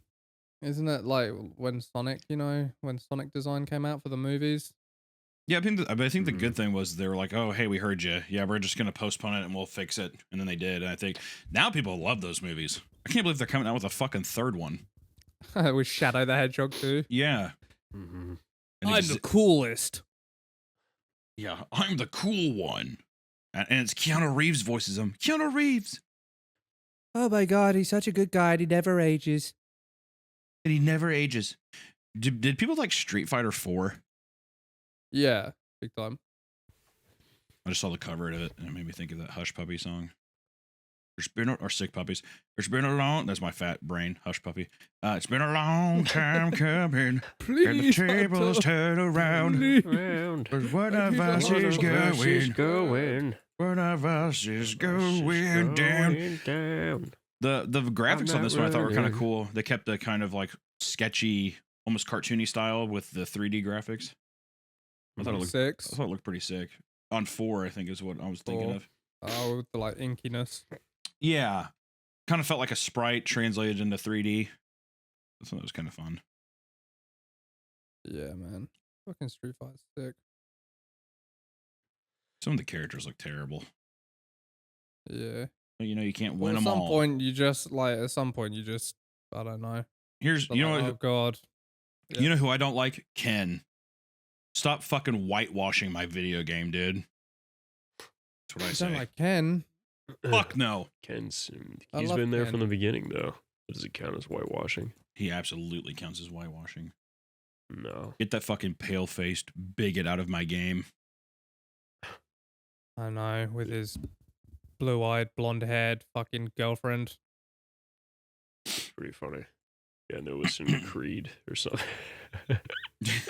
Isn't it like when Sonic, you know, when Sonic design came out for the movies? Yeah, I think the good thing was they were like, "Oh, hey, we heard you. Yeah, we're just gonna postpone it and we'll fix it." And then they did. And I think now people love those movies. I can't believe they're coming out with a fucking third one. With Shadow the Hedgehog too. Yeah, Mhm. and coolest. yeah, I'm the cool one. And it's Keanu Reeves voices him. Keanu Reeves, Oh my god, he's such a good guy and he never ages. and he never ages. Did people like Street Fighter 4? Yeah, big time. I just saw the cover of it and it made me think of that Hush Puppy song. There's been or sick puppies. There's been a long. That's my fat brain. Hush puppy. It's been a long time coming. And the Please, tables turn around. Round. But one I of keep us on- is One of us is going. going. One of us is going down. Going down. The graphics on not this one I thought were kind of running. cool. They kept the kind of like sketchy, almost cartoony style with the 3D graphics. I thought it 6. looked pretty sick. On 4, I think is what I was thinking 4. of. Oh, with the like inkiness. Yeah, kind of felt like a sprite translated into 3D. I thought that was kind of fun. Yeah, man. Fucking Street Fighter's sick. Some of the characters look terrible. Yeah. But you know, you can't Well, win at them some all. point, you just like. At some point, you just. I don't know. Here's But you know like, what, oh god. Yeah. you know who I don't like? Ken. Stop fucking whitewashing my video game, dude. That's what I I say. don't like Ken. Fuck no. Ken's I he's love been there Ken. from the beginning though. Does it count as whitewashing? He absolutely counts as whitewashing. No. Get that fucking pale faced bigot out of my game. I know, with his blue-eyed, blonde-haired fucking girlfriend. It's pretty funny. Yeah, and they're listening to Creed or something. All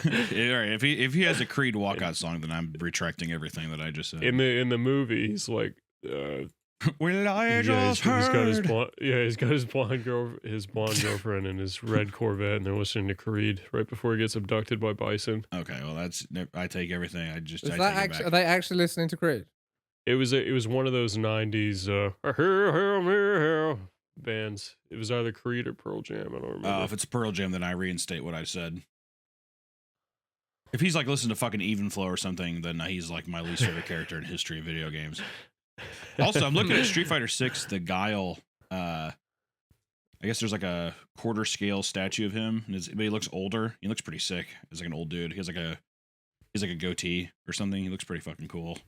right, if he has a Creed walkout song, then I'm retracting everything that I just said. in the movie, he's like, Well, I he's just got his heard. blonde girlfriend and his red Corvette, and they're listening to Creed right before he gets abducted by Bison. Okay, well I take everything. I Is take that it actually? Are back. they actually listening to Creed? It was one of those '90s bands. It was either Creed or Pearl Jam. I don't remember. If it's Pearl Jam, then I reinstate what I said. If he's like listening to fucking Even Flow or something, then he's like my least favorite character in history of video games. Also, I'm looking at Street Fighter 6, the Guile. I guess there's like a quarter scale statue of him, but he looks older. He looks pretty sick. He's like an old dude. He has like a goatee or something. He looks pretty fucking cool.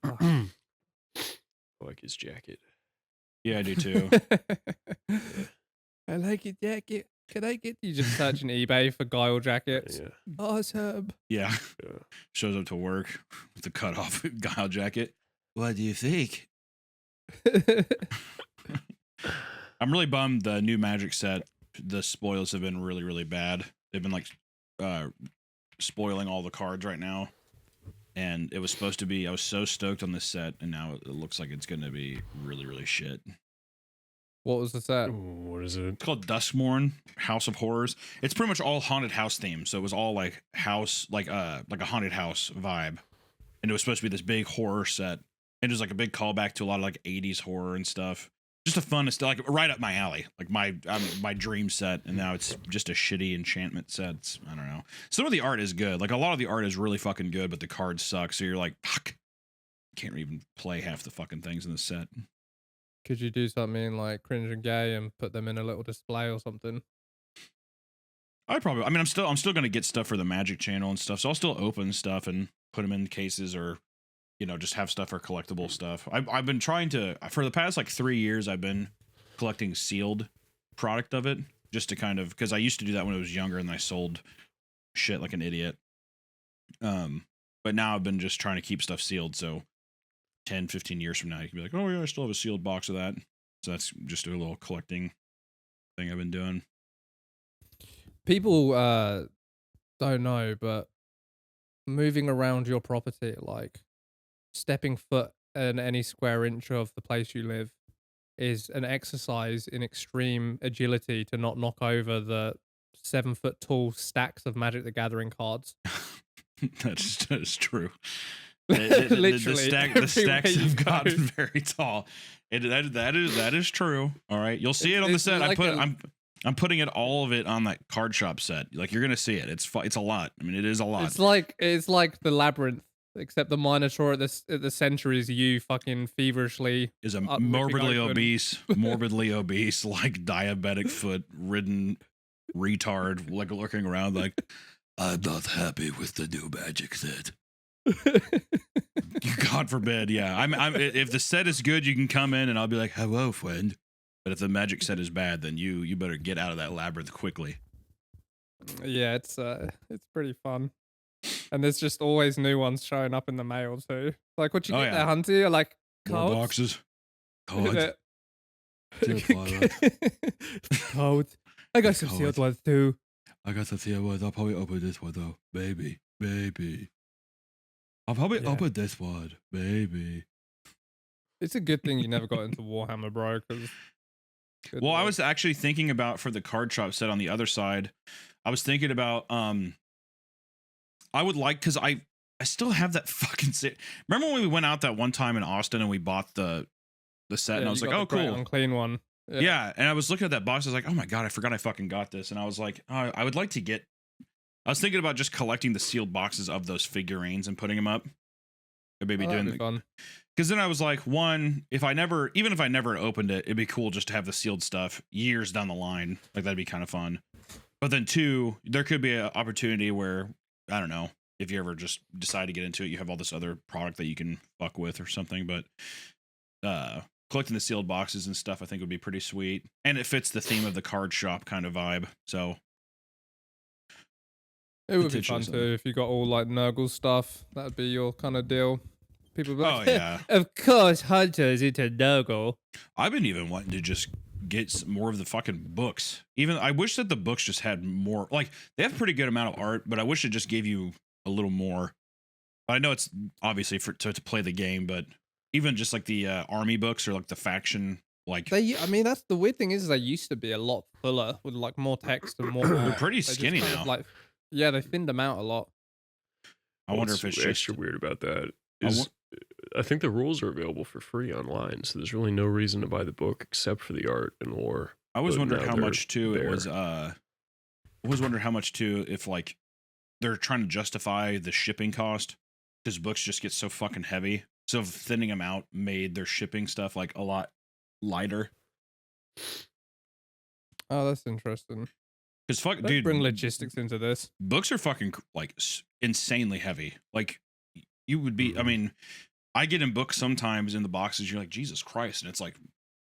I like his jacket. Yeah, I do too. I like your jacket. Can I get you just searching eBay for Guile jackets? Yeah. Awesome. Yeah. Yeah. Shows up to work with the cut off Guile jacket. What do you think? I'm really bummed the new Magic set. The spoils have been really, really bad. They've been like spoiling all the cards right now. And it was supposed to be, I was so stoked on this set, and now it looks like it's going to be really, really shit. What was the set? Ooh, what is it? It's called Duskmorn, House of Horrors. It's pretty much all haunted house themed. So it was all like house, like a haunted house vibe. And it was supposed to be this big horror set. And it was like a big callback to a lot of like 80s horror and stuff. Just a fun, it's like right up my alley, like my dream set. And now it's just a shitty enchantment set. I don't know. Some of the art is good. Like a lot of the art is really fucking good, but the cards suck. So you're like, fuck, can't even play half the fucking things in the set. Could you do something like cringe and gay and put them in a little display or something? I'm still gonna get stuff for the Magic channel and stuff. So I'll still open stuff and put them in cases, or just have stuff for collectible stuff. I've been trying to, for the past like 3 years, I've been collecting sealed product of it, just to kind of, because I used to do that when I was younger and I sold shit like an idiot. But now I've been just trying to keep stuff sealed. So 10, 15 years from now, you can be like, oh yeah, I still have a sealed box of that. So that's just a little collecting thing I've been doing. People don't know, but moving around your property, like stepping foot in any square inch of the place you live, is an exercise in extreme agility to not knock over the 7 foot tall stacks of Magic the Gathering cards. That's true. Literally, the stacks everywhere you have go. gotten very tall. That is true. All right, you'll see it on the It's set. like I'm putting all of it on that card shop set. Like you're gonna see it. It's a lot. I mean, it is a lot. It's like the Labyrinth, except the Minotaur at the center is you fucking feverishly. Is a ripping morbidly open. obese, like diabetic foot ridden retard, like looking around like, I'm not happy with the new Magic set. God forbid. Yeah, I'm. If the set is good, you can come in and I'll be like, hello, friend. But if the Magic set is bad, then you better get out of that labyrinth quickly. Yeah, it's pretty fun. And there's just always new ones showing up in the mail too. Like, what you Oh, get yeah. there, Hunter? You're like, More Codes. boxes. Codes. Yeah. Sealed products. Codes. I got some Codes. sealed ones too. I got the sealed ones. I'll probably open this one though. Maybe. I'll probably Yeah. open this one. Maybe. It's a good thing you never got into Warhammer, bro. Well, I was actually thinking about for the card shop set on the other side. I was thinking about I would like because I still have that fucking set. Remember when we went out that one time in Austin and we bought the set and I was like, oh cool, unclean one. Yeah, and I was looking at that box. I was like, oh my god, I forgot I fucking got this. And I was like, oh, I would like to get. I was thinking about just collecting the sealed boxes of those figurines and putting them up. Or maybe doing fun. Because then I was like, one, even if I never opened it, it'd be cool just to have the sealed stuff years down the line. Like that'd be kind of fun. But then two, there could be an opportunity where, I don't know, if you ever just decide to get into it, you have all this other product that you can fuck with or something. But collecting the sealed boxes and stuff, I think would be pretty sweet. And it fits the theme of the card shop kind of vibe. So it would be fun too if you got all like Nurgle stuff. That'd be your kind of deal. People be like, oh yeah, of course Hunter's into Nurgle. I've been even wanting to just get more of the fucking books. Even I wish that the books just had more. Like they have a pretty good amount of art, but I wish it just gave you a little more. I know it's obviously to play the game, but even just like the army books or like the faction, like I mean, that's the weird thing is they used to be a lot fuller with like more text and more. they're pretty They just skinny kind now. of, like, yeah, they thinned them out a lot. I wonder if it's extra just weird about that is I think the rules are available for free online, so there's really no reason to buy the book except for the art and lore. I was But wondering now how they're much too it there. was. I was wondering how much too if like they're trying to justify the shipping cost because books just get so fucking heavy. So thinning them out made their shipping stuff like a lot lighter. Oh, that's interesting. Because fuck, Don't dude, bring logistics into this. books are fucking like insanely heavy. Like you would be. I mean, I get in books sometimes in the boxes. You're like Jesus Christ, and it's like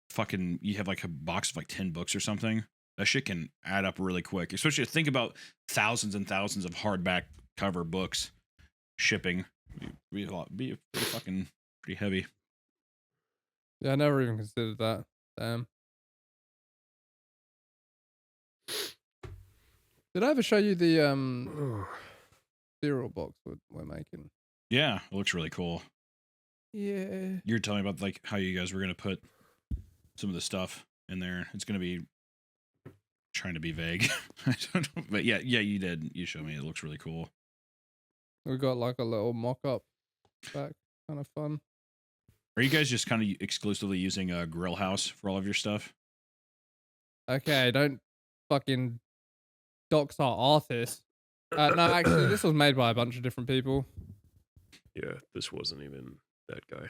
fucking. You have like a box of like 10 books or something. That shit can add up really quick. Especially think about thousands and thousands of hardback cover books shipping. Be pretty fucking pretty heavy. Yeah, I never even considered that. Damn. Did I ever show you the cereal box we're making? Yeah, it looks really cool. Yeah. You're telling me about like how you guys were gonna put some of the stuff in there. It's gonna be trying to be vague. I don't know, but yeah, you did. You showed me. It looks really cool. We got like a little mock-up back. Kind of fun. Are you guys just kind of exclusively using a Grill House for all of your stuff? Okay, don't fucking dox our artist. No, actually, this was made by a bunch of different people. Yeah, this wasn't even that guy.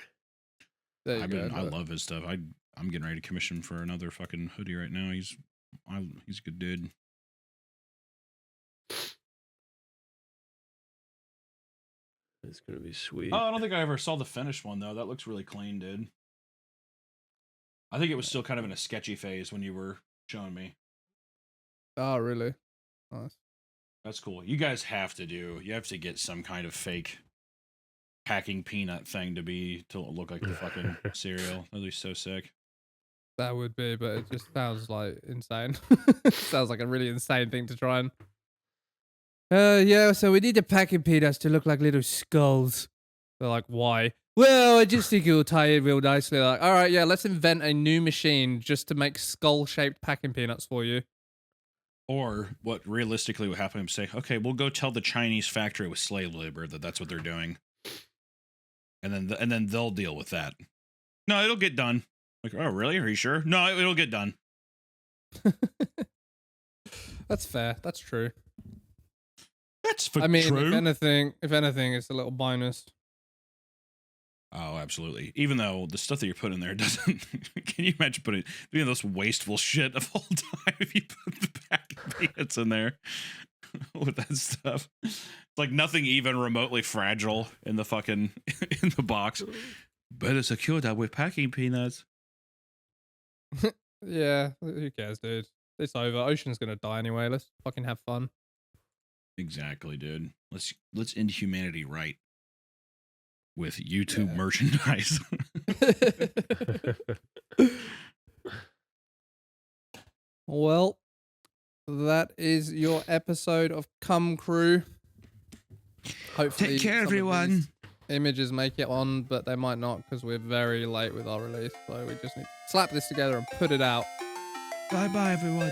There you go. I love his stuff. I'm getting ready to commission for another fucking hoodie right now. He's a good dude. It's gonna be sweet. Oh, I don't think I ever saw the finished one though. That looks really clean, dude. I think it was still kind of in a sketchy phase when you were showing me. Oh, really? Nice. That's cool. You guys have to get some kind of fake packing peanut thing to look like the fucking cereal. That'd be so sick. That would be, but it just sounds like insane. Sounds like a really insane thing to try and. Yeah, so we need the packing peanuts to look like little skulls. They're like, why? Well, I just think it will tie in real nicely. Like, all right, yeah, let's invent a new machine just to make skull-shaped packing peanuts for you. Or what realistically would happen? Say, okay, we'll go tell the Chinese factory with slave labor that's what they're doing, and then they'll deal with that. No, it'll get done. Like, oh, really? Are you sure? No, it'll get done. That's fair. That's true. That's I mean, true. if anything, it's a little bonus. Oh, absolutely. Even though the stuff that you're putting in there doesn't. Can you imagine putting the most wasteful shit of all time if you put the pack of peanuts in there with that stuff? It's like nothing even remotely fragile in the fucking in the box. Better secure that with packing peanuts. Yeah, who cares, dude? It's over. Ocean's gonna die anyway. Let's fucking have fun. Exactly, dude. Let's end humanity right. with YouTube merchandise. Well, that is your episode of Cum Crew. Hopefully, Take care, some of everyone. these images make it on, but they might not because we're very late with our release. So we just need to slap this together and put it out. Bye bye, everyone.